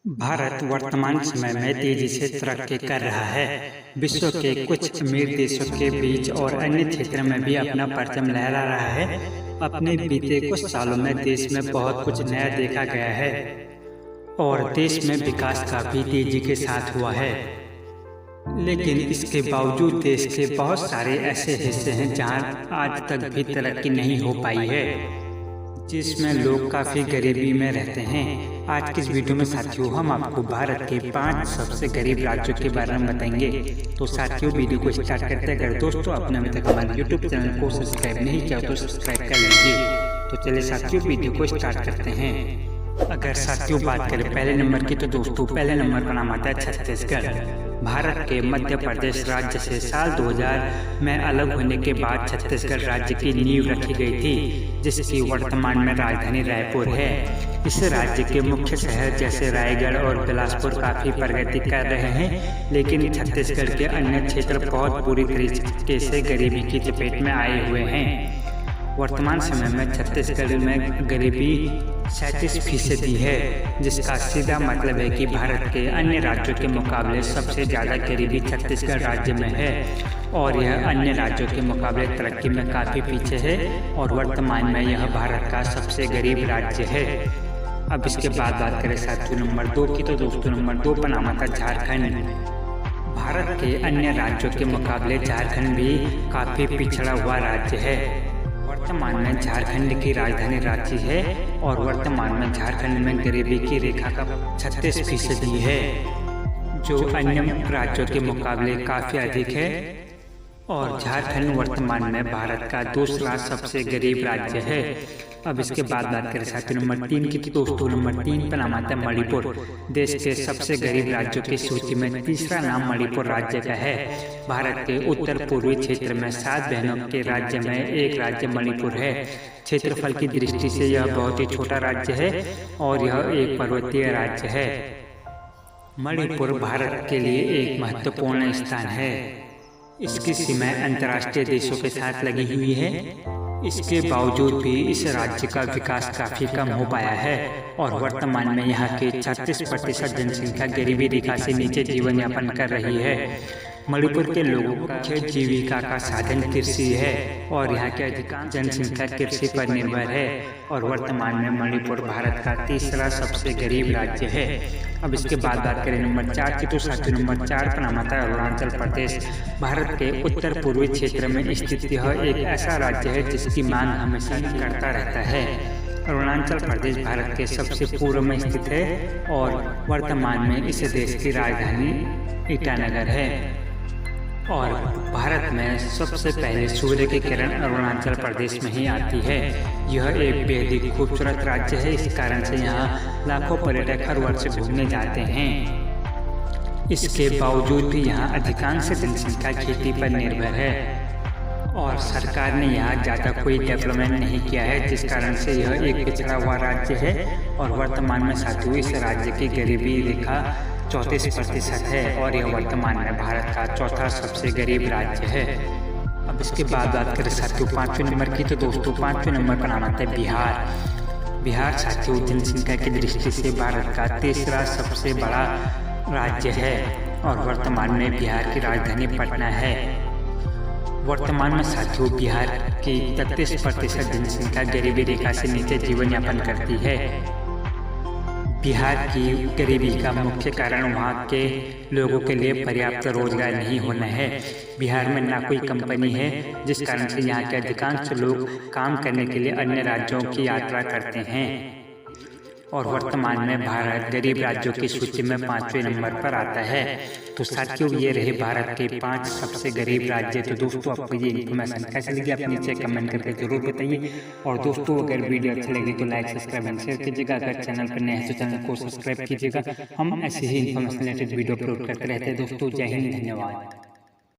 भारत वर्तमान समय में तेजी से तरक्की कर रहा है। विश्व के कुछ अमीर देशों के बीच और अन्य क्षेत्रों में भी अपना परचम लहरा रहा है। अपने बीते कुछ सालों में देश में बहुत कुछ नया देखा गया है और देश में विकास काफी तेजी के साथ हुआ है। लेकिन इसके बावजूद देश के बहुत सारे ऐसे हिस्से हैं जहां आज तक भी तरक्की नहीं हो पाई है, जिसमें लोग काफी गरीबी में रहते हैं। आज की इस वीडियो में साथियों हम आपको भारत के 5 सबसे गरीब राज्यों के बारे में बताएंगे। तो साथियों वीडियो को स्टार्ट करते हैं। अगर दोस्तों आपने अभी तक हमारे यूट्यूब चैनल को सब्सक्राइब नहीं किया तो सब्सक्राइब कर लीजिए। तो चलिए साथियों वीडियो को स्टार्ट करते हैं। अगर साथियों बात करें पहले नंबर की, तो दोस्तों पहले नंबर पर नाम आता है छत्तीसगढ़। भारत के मध्य प्रदेश राज्य से साल 2000 में अलग होने के बाद छत्तीसगढ़ राज्य की नींव रखी गई थी, जिसकी वर्तमान में राजधानी रायपुर है। इस राज्य के मुख्य शहर जैसे रायगढ़ और बिलासपुर काफी प्रगति कर रहे हैं, लेकिन छत्तीसगढ़ के अन्य क्षेत्र बहुत बुरी तरीके से गरीबी की चपेट में आए हुए हैं। वर्तमान समय में छत्तीसगढ़ में गरीबी 37% है, जिसका सीधा मतलब है कि भारत के अन्य राज्यों के मुकाबले सबसे ज़्यादा गरीबी छत्तीसगढ़ राज्य में है और यह अन्य राज्यों के मुकाबले तरक्की में काफ़ी पीछे है और वर्तमान में यह भारत का सबसे गरीब राज्य है। अब इसके बाद बात करें साथियों नंबर 2 की, तो दोस्तों नंबर 2 पर नाम आता झारखंड। भारत के अन्य राज्यों के मुकाबले झारखंड भी काफ़ी पिछड़ा हुआ राज्य है। वर्तमान में झारखंड की राजधानी रांची है और वर्तमान में झारखंड में गरीबी की रेखा का 36% है, जो अन्य राज्यों के मुकाबले काफी अधिक है और झारखंड वर्तमान में भारत का दूसरा सबसे गरीब राज्य है। अब इसके बाद बात करें साथियों नंबर 3 की, तो दोस्तों नंबर 3 पर नाम आता है मणिपुर। देश के सबसे गरीब राज्यों की सूची में तीसरा नाम मणिपुर राज्य का है। भारत के उत्तर पूर्वी क्षेत्र में 7 बहनों के राज्य में एक राज्य मणिपुर है। क्षेत्रफल की दृष्टि से यह बहुत ही छोटा राज्य है और यह एक पर्वतीय राज्य है। मणिपुर भारत के लिए एक महत्वपूर्ण स्थान है। इसकी सीमाएं अंतर्राष्ट्रीय देशों के साथ लगी हुई है। इसके बावजूद भी इस राज्य का विकास काफी कम हो पाया है और वर्तमान में यहाँ के 36% जनसंख्या गरीबी रेखा से नीचे जीवन यापन कर रही है। मणिपुर के लोगों का मुख्य जीविका का साधन कृषि है और यहाँ के अधिकांश जनसंख्या कृषि पर निर्भर है और वर्तमान में मणिपुर भारत का तीसरा सबसे गरीब राज्य है। अब इसके बाद बात करें नंबर 4 की, तो साथियों नंबर 4 पर नाम आता है अरुणाचल प्रदेश। भारत के उत्तर पूर्वी क्षेत्र में स्थित यह एक ऐसा राज्य है जिसकी मांग हमेशा करता रहता है। अरुणाचल प्रदेश भारत के सबसे पूर्व में स्थित है और वर्तमान में इस देश की राजधानी ईटानगर है और भारत में सबसे पहले सूर्य की किरण अरुणाचल प्रदेश में ही आती है। यह एक बेहद ही खूबसूरत राज्य है, इस कारण से यहाँ लाखों पर्यटक हर वर्ष घूमने जाते हैं। इसके बावजूद भी यहाँ अधिकांश जनसंख्या खेती पर निर्भर है और सरकार ने यहाँ ज़्यादा कोई डेवलपमेंट नहीं किया है, जिस कारण से यह एक पिछड़ा हुआ राज्य है और वर्तमान में साथियों इस राज्य की गरीबी रेखा 34% है और यह वर्तमान में भारत का चौथा सबसे गरीब राज्य है। अब इसके बाद बात करें साथियों 5वें नंबर की, तो दोस्तों 5वें नंबर पर नाम आता है बिहार। बिहार साथियों जनसंख्या की दृष्टि से भारत का तीसरा सबसे बड़ा राज्य है और वर्तमान में बिहार की राजधानी पटना है। वर्तमान में साथियों बिहार की 33% जनसंख्या गरीबी रेखा से नीचे जीवन यापन करती है। बिहार की गरीबी का मुख्य कारण वहाँ के लोगों के लिए पर्याप्त रोजगार नहीं होना है। बिहार में ना कोई कंपनी है, जिस कारण से यहाँ के अधिकांश लोग काम करने के लिए अन्य राज्यों की यात्रा करते हैं और वर्तमान में भारत गरीब राज्यों की सूची में 5वें नंबर पर आता है। तो साथियों ये रहे भारत के 5 सबसे गरीब राज्य। तो दोस्तों आपको ये इन्फॉर्मेशन कैसे लगी आप नीचे कमेंट करके जरूर बताइए और दोस्तों अगर वीडियो अच्छी लगी तो लाइक सब्सक्राइब एंड शेयर कीजिएगा। अगर चैनल पर नए हैं तो चैनल को सब्सक्राइब कीजिएगा। हम ऐसे ही इन्फॉर्मेशन रिलेटेड वीडियो अपलोड करते रहते हैं। दोस्तों जय हिंद, धन्यवाद।